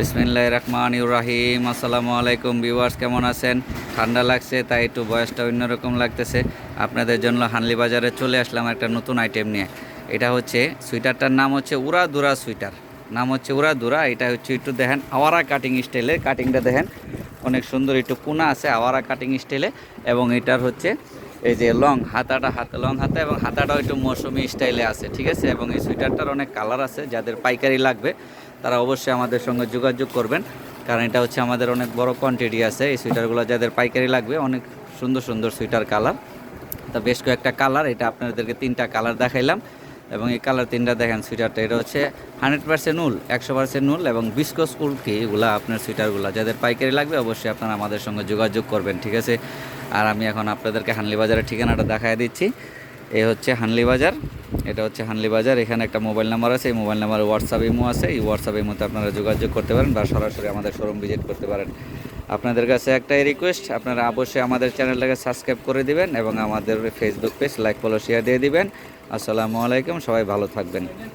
বিসমিল্লাহির রহমানির রহিম। আসসালামু আলাইকুম ভিউয়ার্স, কেমন আছেন? ঠান্ডা লাগছে তাই একটু বয়সটা অন্যরকম লাগতেছে। আপনাদের জন্য হানলি বাজারে চলে আসলাম একটা নতুন আইটেম নিয়ে। এটা হচ্ছে সুইটারটার নাম হচ্ছে উড়া দুরা সুইটার। নাম হচ্ছে উড়া দুরা। এটা হচ্ছে একটু দেখেন আওয়ারা কাটিং স্টাইলের, কাটিংটা দেখেন অনেক সুন্দর, একটু কোনা আছে আওয়ারা কাটিং স্টাইলে। এবং এটার হচ্ছে এই যে লং হাতাটা, লং হাতা এবং হাতাটাও একটু মৌসুমি স্টাইলে আছে, ঠিক আছে। এবং এই সুইটারটার অনেক কালার আছে, যাদের পাইকারি লাগবে তারা অবশ্যই আমাদের সঙ্গে যোগাযোগ করবেন, কারণ এটা হচ্ছে আমাদের অনেক বড় কোয়ান্টিটি আছে। এই সুইটারগুলো যাদের পাইকারি লাগবে, অনেক সুন্দর সুন্দর সুইটার কালার, তা বেশ কয়েকটা কালার, এটা আপনাদেরকে 3টা কালার দেখাইলাম। এবং এই কালার 3টা দেখেন সুইটারটা, এটা হচ্ছে 100% উল, 100% উল এবং বিস্কস উল কি এগুলো আপনার সুইটারগুলো যাদের পাইকারি লাগবে অবশ্যই আপনারা আমাদের সঙ্গে যোগাযোগ করবেন, ঠিক আছে। আর আমি এখন আপনাদেরকে হানলি বাজারের ঠিকানাটা দেখাই দিচ্ছি। এই হচ্ছে হানলি বাজার, এটা হচ্ছে হানলি বাজার। এখানে একটা মোবাইল নাম্বার আছে, এই মোবাইল নাম্বারে হোয়াটসঅ্যাপ ইমো আছে, এই হোয়াটসঅ্যাপ ইমোতে আপনারা যোগাযোগ করতে পারেন বা সরাসরি আমাদের শোরুম ভিজিট করতে পারেন। আপনাদের কাছে একটাই রিকোয়েস্ট, আপনারা অবশ্যই আমাদের চ্যানেলটাকে সাবস্ক্রাইব করে দিবেন এবং আমাদের Facebook page like follow share দিয়ে দিবেন। আসসালামু আলাইকুম, সবাই ভালো থাকবেন।